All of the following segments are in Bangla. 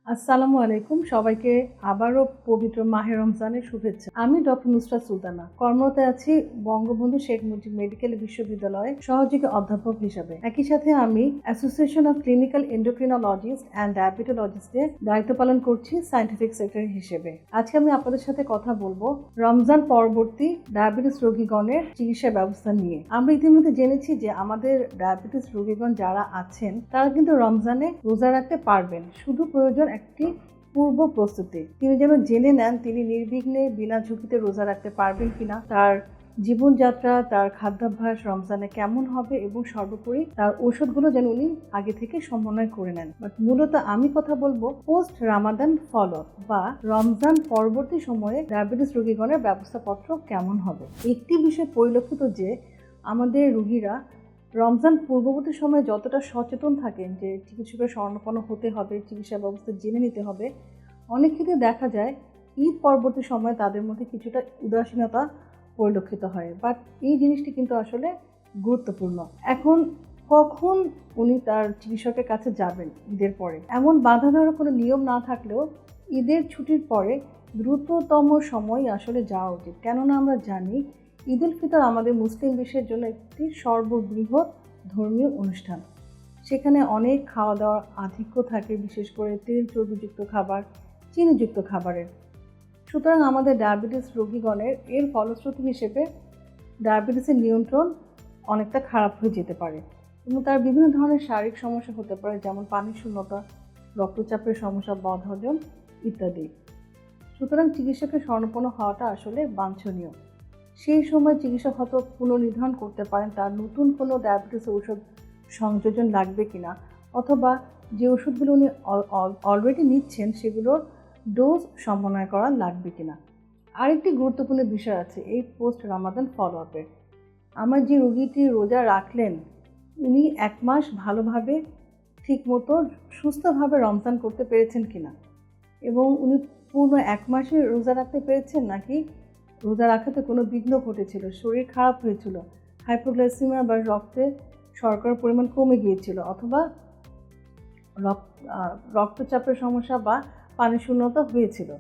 আসসালামু আলাইকুম। সবাইকে আবারও পবিত্র মাহে রমজানের শুভেচ্ছা। আমি ডক্টর নুসরাত সুলতানা, কর্মরত আছি বঙ্গবন্ধু শেখ মুজিব মেডিকেল বিশ্ববিদ্যালয়ে সহযোগী অধ্যাপক হিসাবে। একই সাথে আমি association of clinical endocrinologist and ডায়াবেটোলজিস্টে দায়িত্ব পালন করছি সায়েন্টিফিক সেক্রেটারি হিসেবে। আজকে আমি আপনাদের সাথে কথা বলবো রমজান পরবর্তী ডায়াবেটিস রোগীগণের চিকিৎসা ব্যবস্থা নিয়ে। আমরা ইতিমধ্যে জেনেছি যে আমাদের ডায়াবেটিস রোগীগণ যারা আছেন তারা কিন্তু রমজানে রোজা রাখতে পারবেন, শুধু প্রয়োজন একটি পূর্ব প্রস্তুতি। তিনি যেন জেনে নেন তিনি নির্বিঘ্নে বিনা ঝুঁকিতে রোজা রাখতে পারবেন কিনা, তার জীবনযাত্রা, তার খাদ্যাভ্যাস রমজানে কেমন হবে এবং সর্বোপরি তার ওষুধগুলো যেন উনি আগে থেকে সমন্বয় করে নেন। বাট মূলত আমি কথা বলবো পোস্ট রামাদান ফলো বা রমজান পরবর্তী সময়ে ডায়াবেটিস রোগীগণের ব্যবস্থাপত্র কেমন হবে। একটি বিষয় পরিলক্ষিত যে আমাদের রোগীরা রমজান পূর্ববর্তী সময়ে যতটা সচেতন থাকেন যে চিকিৎসকের শরণাপন্ন হতে হবে, চিকিৎসা ব্যবস্থা জেনে নিতে হবে, অনেক ক্ষেত্রে দেখা যায় ঈদ পরবর্তী সময়ে তাদের মধ্যে কিছুটা উদাসীনতা পরিলক্ষিত হয়। বাট এই জিনিসটি কিন্তু আসলে গুরুত্বপূর্ণ। এখন কখন উনি তার চিকিৎসকের কাছে যাবেন ঈদের পরে, এমন বাধা ধরার কোনো নিয়ম না থাকলেও ঈদের ছুটির পরে দ্রুততম সময় আসলে যাওয়া উচিত। কেননা আমরা জানি ঈদ উল ফিতর আমাদের মুসলিম বিশ্বের জন্য একটি সর্ববৃহৎ ধর্মীয় অনুষ্ঠান। সেখানে অনেক খাওয়া দাওয়ার আধিক্য থাকে, বিশেষ করে তেল চর্বিযুক্ত খাবার, চিনিযুক্ত খাবারের। সুতরাং আমাদের ডায়াবেটিস রোগীগণের এর ফলশ্রুতি হিসেবে ডায়াবেটিসের নিয়ন্ত্রণ অনেকটা খারাপ হয়ে যেতে পারে এবং তার বিভিন্ন ধরনের শারীরিক সমস্যা হতে পারে, যেমন পানির শূন্যতা, রক্তচাপের সমস্যা, বদহজম ইত্যাদি। সুতরাং চিকিৎসকের শরণাপন্ন হওয়াটা আসলে বাঞ্ছনীয়। সেই সময় চিকিৎসক হয়তো পুনর্নির্ধারণ করতে পারেন তার নতুন কোনো ডায়াবেটিসের ওষুধ সংযোজন লাগবে কিনা, অথবা যে ওষুধগুলো উনি অলরেডি নিচ্ছেন সেগুলোর ডোজ সমন্বয় করা লাগবে কিনা। আরেকটি গুরুত্বপূর্ণ বিষয় আছে এই পোস্ট রামাদান ফলো আপে। আমার যে রোগীটি রোজা রাখলেন উনি 1 মাস ভালোভাবে ঠিকমতো সুস্থভাবে রমজান করতে পেরেছেন কিনা, এবং উনি পূর্ণ 1 মাসে রোজা রাখতে পেরেছেন নাকি রোজা রাখাতে কোনো বিঘ্ন ঘটেছিল, শরীর খারাপ হয়েছিল, হাইপোগ্লাইসেমিয়া বা রক্তে শর্করার পরিমাণ কমে গিয়েছিল, অথবা রক্তচাপের সমস্যা বা পানি শূন্যতা হয়েছিল।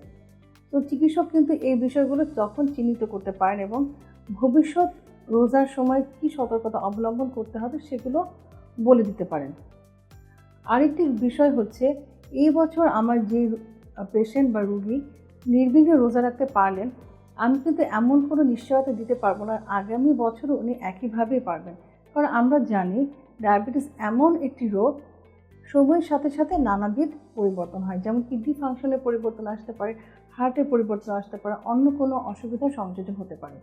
তো চিকিৎসক কিন্তু এই বিষয়গুলো তখন চিহ্নিত করতে পারেন এবং ভবিষ্যৎ রোজার সময় কী সতর্কতা অবলম্বন করতে হবে সেগুলো বলে দিতে পারেন। আরেকটি বিষয় হচ্ছে এই বছর আমার যে পেশেন্ট বা রোগী নির্বিঘ্নে রোজা রাখতে পারলেন, আমি কিন্তু এমন কোনো নিশ্চয়তা দিতে পারবো না আগামী বছরও উনি একইভাবেই পারবেন। কারণ আমরা জানি ডায়াবেটিস এমন একটি রোগ সময়ের সাথে সাথে নানাবিধ পরিবর্তন হয়, যেমন কিডনি ফাংশনের পরিবর্তন আসতে পারে, হার্টের পরিবর্তন আসতে পারে, অন্য কোনো অসুবিধার সংযোজন হতে পারে।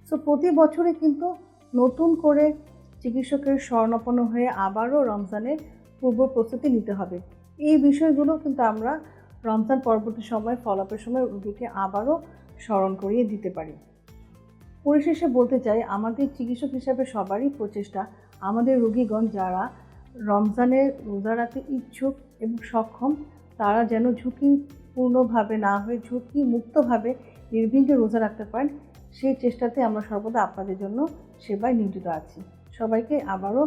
সো প্রতি বছরে কিন্তু নতুন করে চিকিৎসকের শরণাপন্ন হয়ে আবারও রমজানের পূর্ব প্রস্তুতি নিতে হবে। এই বিষয়গুলো কিন্তু আমরা রমজান পরবর্তী সময় ফলাফলের সময় রোগীকে আবারও স্মরণ করিয়ে দিতে পারি। পরিশেষে বলতে চাই আমাদের চিকিৎসক হিসাবে সবারই প্রচেষ্টা আমাদের রোগীগণ যারা রমজানের রোজা রাখতে ইচ্ছুক এবং সক্ষম তারা যেন ঝুঁকিপূর্ণভাবে না হয়ে ঝুঁকি মুক্তভাবে নির্বিঘ্নে রোজা রাখতে পারেন, সেই চেষ্টাতে আমরা সর্বদা আপনাদের জন্য সেবায় নিয়োজিত আছি। সবাইকে আবারও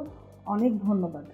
অনেক ধন্যবাদ।